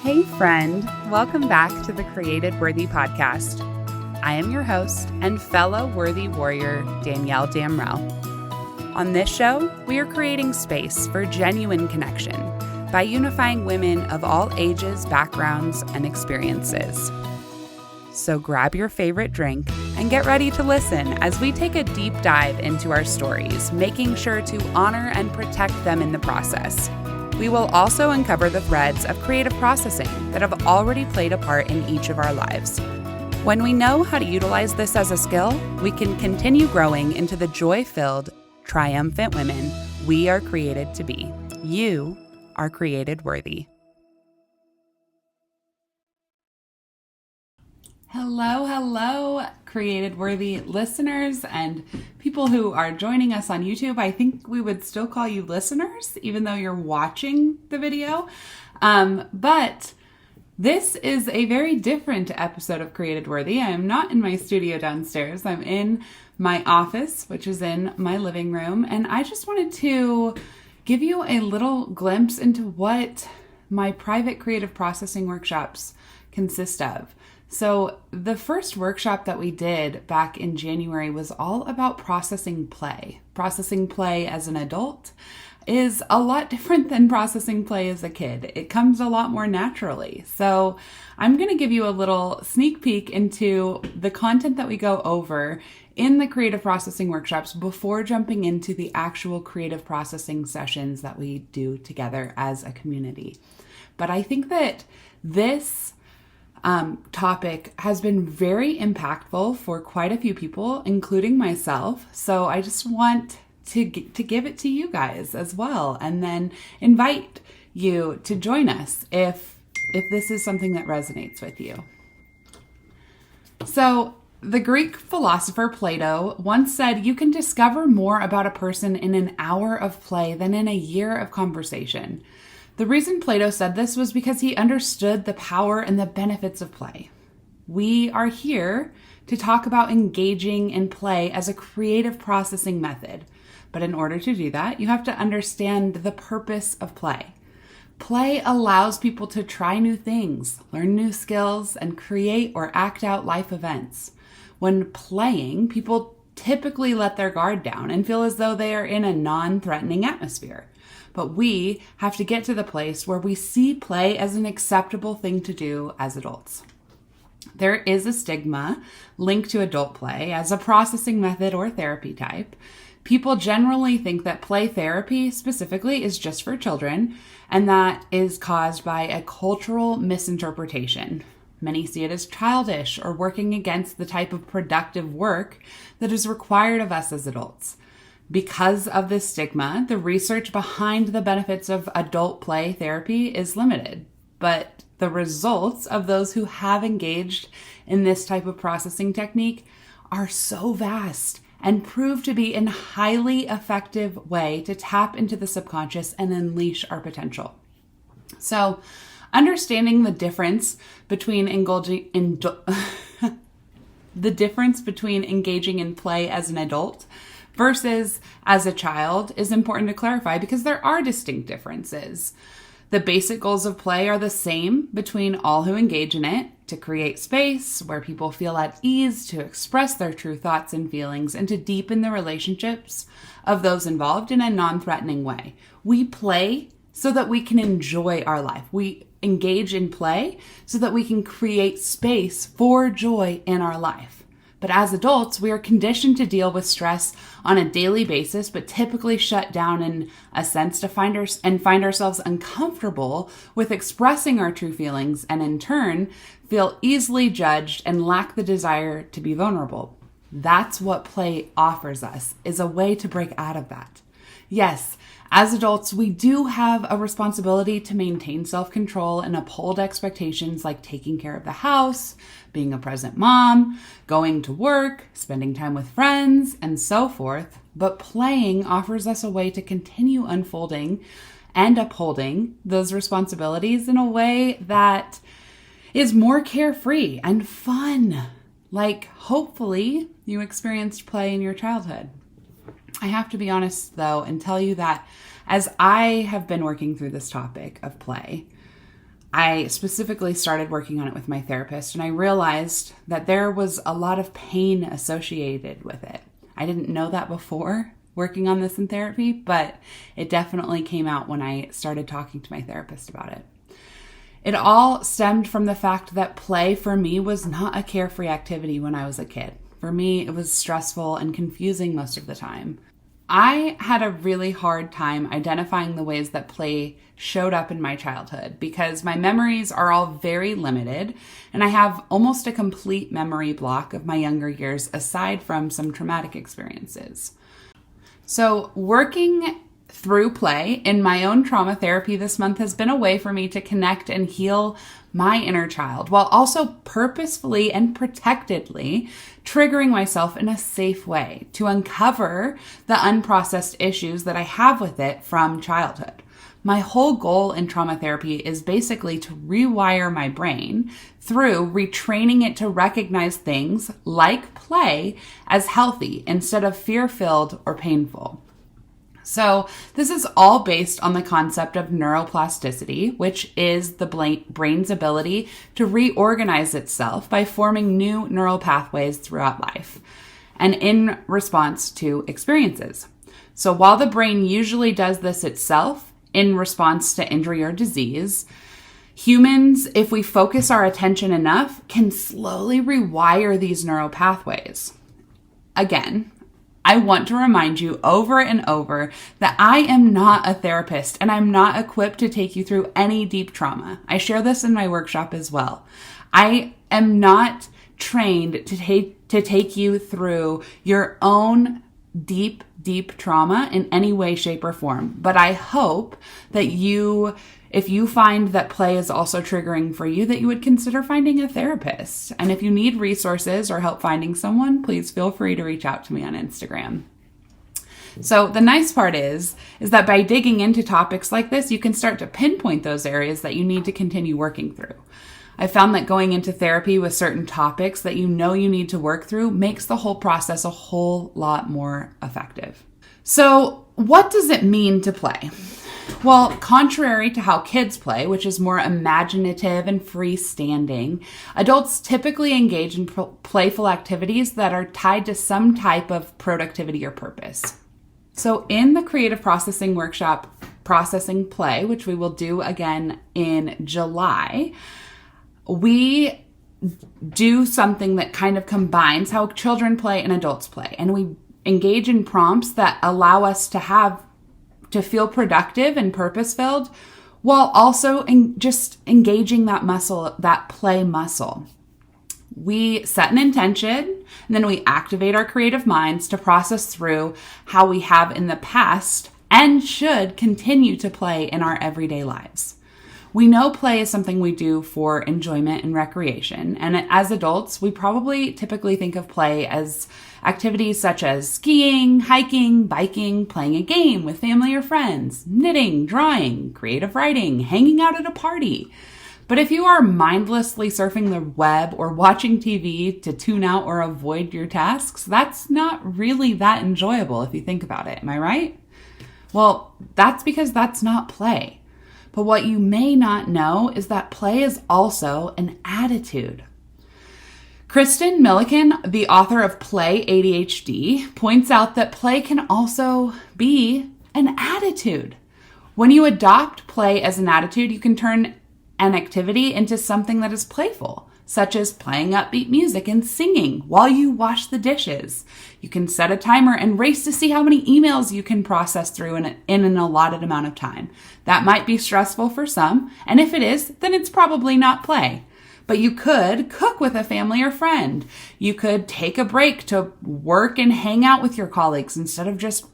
Hey friend, welcome back to the Created Worthy podcast. I am your host and fellow worthy warrior, Danielle Damrell. On this show, we are creating space for genuine connection by unifying women of all ages, backgrounds, and experiences. So grab your favorite drink and get ready to listen as we take a deep dive into our stories, making sure to honor and protect them in the process. We will also uncover the threads of creative processing that have already played a part in each of our lives. When we know how to utilize this as a skill, we can continue growing into the joy-filled, triumphant women we are created to be. You are created worthy. Hello, Created Worthy listeners and people who are joining us on YouTube. I think we would still call you listeners, even though you're watching the video. But this is a very different episode of Created Worthy. I am not in my studio downstairs. I'm in my office, which is in my living room. And I just wanted to give you a little glimpse into what my private creative processing workshops consist of. So the first workshop that we did back in January was all about processing play. Processing play as an adult is a lot different than processing play as a kid. It comes a lot more naturally. So I'm going to give you a little sneak peek into the content that we go over in the creative processing workshops before jumping into the actual creative processing sessions that we do together as a community. But I think that this topic has been very impactful for quite a few people, including myself. So I just want to give it to you guys as well, and then invite you to join us if this is something that resonates with you. So the Greek philosopher Plato once said, "You can discover more about a person in an hour of play than in a year of conversation." The reason Plato said this was because he understood the power and the benefits of play. We are here to talk about engaging in play as a creative processing method. But in order to do that, you have to understand the purpose of play. Play allows people to try new things, learn new skills, and create or act out life events. When playing, people typically let their guard down and feel as though they are in a non-threatening atmosphere. But we have to get to the place where we see play as an acceptable thing to do as adults. There is a stigma linked to adult play as a processing method or therapy type. People generally think that play therapy specifically is just for children, and that is caused by a cultural misinterpretation. Many see it as childish or working against the type of productive work that is required of us as adults. Because of this stigma, the research behind the benefits of adult play therapy is limited, but the results of those who have engaged in this type of processing technique are so vast and prove to be a highly effective way to tap into the subconscious and unleash our potential. So, understanding the difference between engaging in play as an adult versus as a child is important to clarify because there are distinct differences. The basic goals of play are the same between all who engage in it: to create space where people feel at ease to express their true thoughts and feelings and to deepen the relationships of those involved in a non-threatening way. We play so that we can enjoy our life. We engage in play so that we can create space for joy in our life. But as adults, we are conditioned to deal with stress on a daily basis, but typically shut down in a sense to find ourselves uncomfortable with expressing our true feelings, and in turn, feel easily judged and lack the desire to be vulnerable. That's what play offers us, is a way to break out of that. Yes, as adults, we do have a responsibility to maintain self-control and uphold expectations like taking care of the house, being a present mom, going to work, spending time with friends, and so forth. But playing offers us a way to continue unfolding and upholding those responsibilities in a way that is more carefree and fun. Like, hopefully, you experienced play in your childhood. I have to be honest, though, and tell you that as I have been working through this topic of play, I specifically started working on it with my therapist, and I realized that there was a lot of pain associated with it. I didn't know that before working on this in therapy, but it definitely came out when I started talking to my therapist about it. It all stemmed from the fact that play for me was not a carefree activity when I was a kid. For me, it was stressful and confusing most of the time. I had a really hard time identifying the ways that play showed up in my childhood because my memories are all very limited and I have almost a complete memory block of my younger years aside from some traumatic experiences. So working through play in my own trauma therapy this month has been a way for me to connect and heal my inner child while also purposefully and protectedly triggering myself in a safe way to uncover the unprocessed issues that I have with it from childhood. My whole goal in trauma therapy is basically to rewire my brain through retraining it to recognize things like play as healthy instead of fear-filled or painful. So this is all based on the concept of neuroplasticity, which is the brain's ability to reorganize itself by forming new neural pathways throughout life and in response to experiences. So while the brain usually does this itself in response to injury or disease, humans, if we focus our attention enough, can slowly rewire these neural pathways. Again, I want to remind you over and over that I am not a therapist and I'm not equipped to take you through any deep trauma. I share this in my workshop as well. I am not trained to take you through your own deep trauma in any way, shape, or form. But I hope that if you find that play is also triggering for you, that you would consider finding a therapist. And if you need resources or help finding someone, please feel free to reach out to me on Instagram. So the nice part is that by digging into topics like this, you can start to pinpoint those areas that you need to continue working through. I found that going into therapy with certain topics that you know you need to work through makes the whole process a whole lot more effective. So what does it mean to play? Well, contrary to how kids play, which is more imaginative and freestanding, adults typically engage in playful activities that are tied to some type of productivity or purpose. So in the creative processing workshop, Processing Play, which we will do again in July, we do something that kind of combines how children play and adults play. And we engage in prompts that allow us to feel productive and purpose-filled while also just engaging that muscle, that play muscle. We set an intention and then we activate our creative minds to process through how we have in the past and should continue to play in our everyday lives. We know play is something we do for enjoyment and recreation. And as adults, we probably typically think of play as activities such as skiing, hiking, biking, playing a game with family or friends, knitting, drawing, creative writing, hanging out at a party. But if you are mindlessly surfing the web or watching TV to tune out or avoid your tasks, that's not really that enjoyable if you think about it. Am I right? Well, that's because that's not play. But what you may not know is that play is also an attitude. Kristen Milliken, the author of Play ADHD, points out that play can also be an attitude. When you adopt play as an attitude, you can turn an activity into something that is playful, such as playing upbeat music and singing while you wash the dishes. You can set a timer and race to see how many emails you can process through in an allotted amount of time. That might be stressful for some, and if it is, then it's probably not play. But you could cook with a family or friend. You could take a break to work and hang out with your colleagues instead of just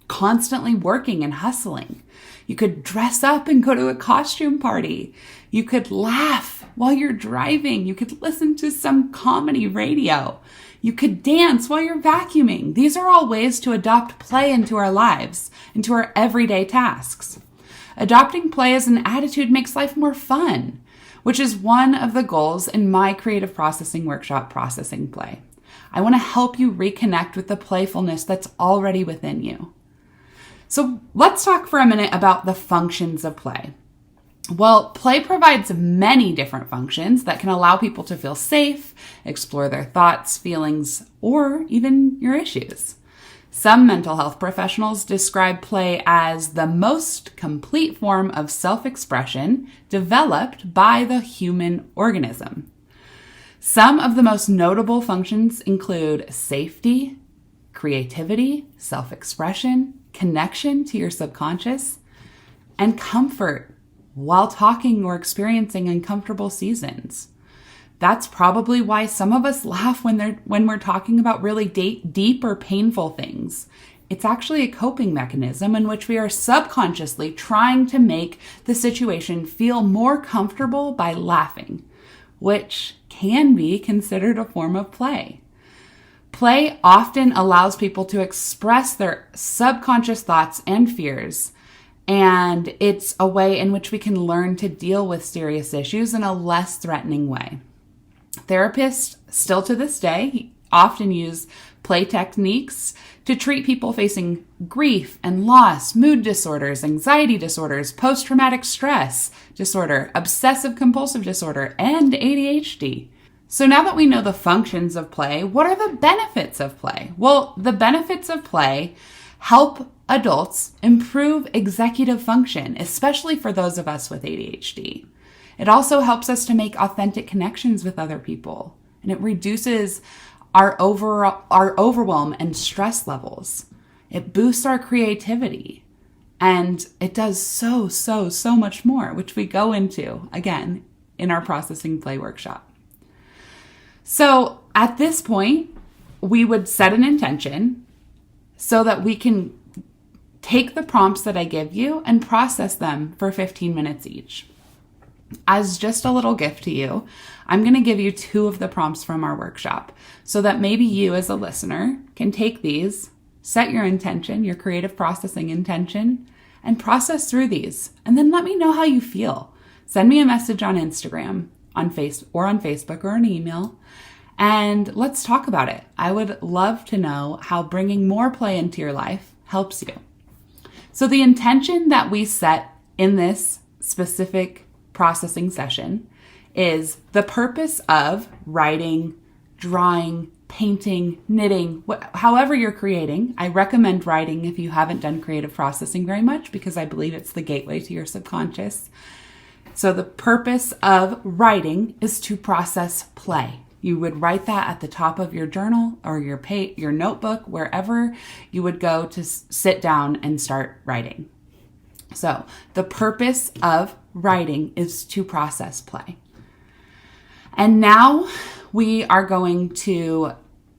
constantly working and hustling. You could dress up and go to a costume party. You could laugh while you're driving. You could listen to some comedy radio. You could dance while you're vacuuming. These are all ways to adopt play into our lives, into our everyday tasks. Adopting play as an attitude makes life more fun, which is one of the goals in my creative processing workshop, Processing Play. I want to help you reconnect with the playfulness that's already within you. So let's talk for a minute about the functions of play. Well, play provides many different functions that can allow people to feel safe, explore their thoughts, feelings, or even your issues. Some mental health professionals describe play as the most complete form of self-expression developed by the human organism. Some of the most notable functions include safety, creativity, self-expression, connection to your subconscious, and comfort while talking or experiencing uncomfortable seasons. That's probably why some of us laugh when we're talking about really deep or painful things. It's actually a coping mechanism in which we are subconsciously trying to make the situation feel more comfortable by laughing, which can be considered a form of play. Play often allows people to express their subconscious thoughts and fears, and it's a way in which we can learn to deal with serious issues in a less threatening way. Therapists, still to this day, often use play techniques to treat people facing grief and loss, mood disorders, anxiety disorders, post-traumatic stress disorder, obsessive-compulsive disorder, and ADHD. So now that we know the functions of play, what are the benefits of play? Well, the benefits of play help adults improve executive function, especially for those of us with ADHD. It also helps us to make authentic connections with other people, and it reduces our overwhelm and stress levels. It boosts our creativity, and it does so much more, which we go into, again, in our processing play workshop. So at this point, we would set an intention so that we can take the prompts that I give you and process them for 15 minutes each. As just a little gift to you, I'm going to give you 2 of the prompts from our workshop so that maybe you as a listener can take these, set your intention, your creative processing intention, and process through these. And then let me know how you feel. Send me a message on Instagram, on Facebook or an email, and let's talk about it. I would love to know how bringing more play into your life helps you. So the intention that we set in this specific processing session is the purpose of writing, drawing, painting, knitting, however you're creating. I recommend writing if you haven't done creative processing very much because I believe it's the gateway to your subconscious. So the purpose of writing is to process play. You would write that at the top of your journal or your notebook, wherever you would go to sit down and start writing. So the purpose of writing is to process play. And now we are going to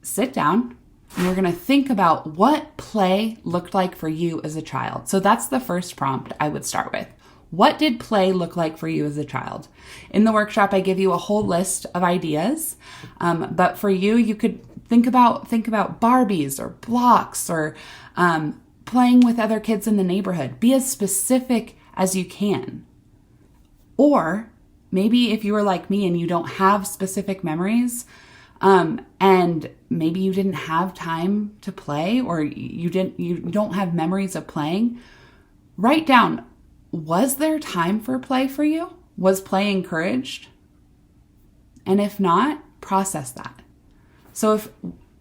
sit down and we're going to think about what play looked like for you as a child. So that's the first prompt I would start with. What did play look like for you as a child? In the workshop, I give you a whole list of ideas, but for you, you could think about Barbies or blocks or playing with other kids in the neighborhood. Be as specific as you can. Or maybe if you were like me and you don't have specific memories, and maybe you didn't have time to play, or you don't have memories of playing, write down, was there time for play for you? Was play encouraged? And if not, process that. So if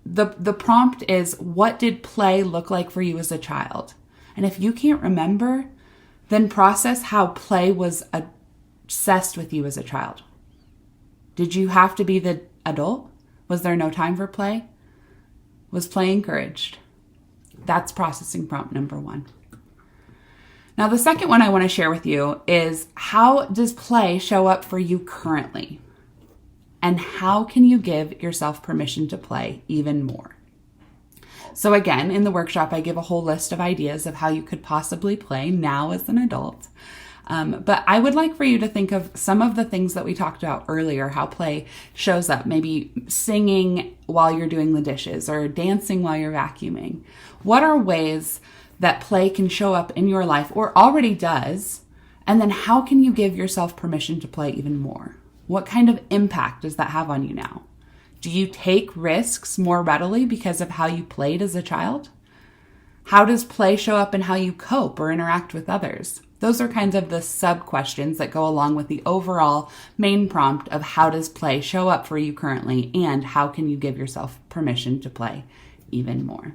the prompt is, what did play look like for you as a child? And if you can't remember, then process how play was obsessed with you as a child. Did you have to be the adult? Was there no time for play? Was play encouraged? That's processing prompt number 1. Now, the second one I want to share with you is, how does play show up for you currently? And how can you give yourself permission to play even more? So again, in the workshop, I give a whole list of ideas of how you could possibly play now as an adult. But I would like for you to think of some of the things that we talked about earlier, how play shows up, maybe singing while you're doing the dishes or dancing while you're vacuuming. What are ways that play can show up in your life, or already does? And then how can you give yourself permission to play even more? What kind of impact does that have on you now? Do you take risks more readily because of how you played as a child? How does play show up in how you cope or interact with others? Those are kinds of the sub-questions that go along with the overall main prompt of how does play show up for you currently, and how can you give yourself permission to play even more.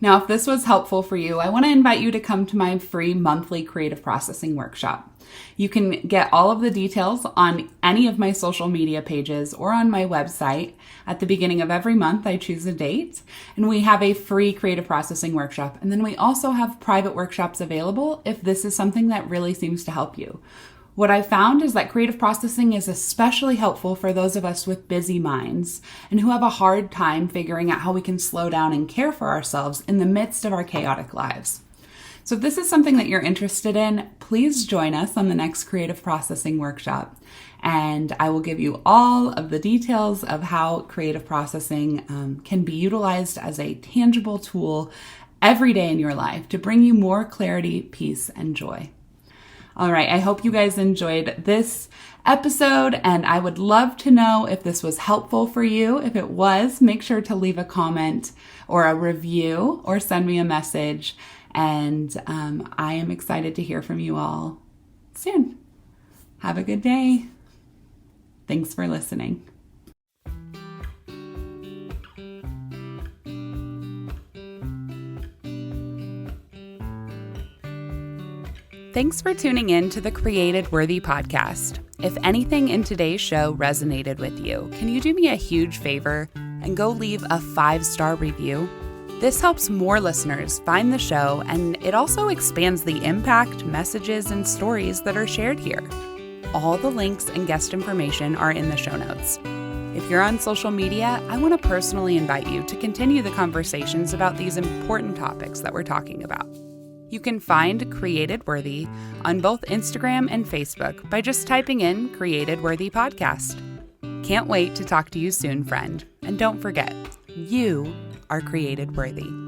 Now, if this was helpful for you, I want to invite you to come to my free monthly creative processing workshop. You can get all of the details on any of my social media pages or on my website. At the beginning of every month, I choose a date, and we have a free creative processing workshop. And then we also have private workshops available if this is something that really seems to help you. What I found is that creative processing is especially helpful for those of us with busy minds and who have a hard time figuring out how we can slow down and care for ourselves in the midst of our chaotic lives. So if this is something that you're interested in, please join us on the next creative processing workshop. And I will give you all of the details of how creative processing can be utilized as a tangible tool every day in your life to bring you more clarity, peace, and joy. All right, I hope you guys enjoyed this episode, and I would love to know if this was helpful for you. If it was, make sure to leave a comment or a review or send me a message, and I am excited to hear from you all soon. Have a good day. Thanks for listening. Thanks for tuning in to the Created Worthy podcast. If anything in today's show resonated with you, can you do me a huge favor and go leave a 5-star review? This helps more listeners find the show, and it also expands the impact, messages, and stories that are shared here. All the links and guest information are in the show notes. If you're on social media, I want to personally invite you to continue the conversations about these important topics that we're talking about. You can find Created Worthy on both Instagram and Facebook by just typing in Created Worthy Podcast. Can't wait to talk to you soon, friend. And don't forget, you are created worthy.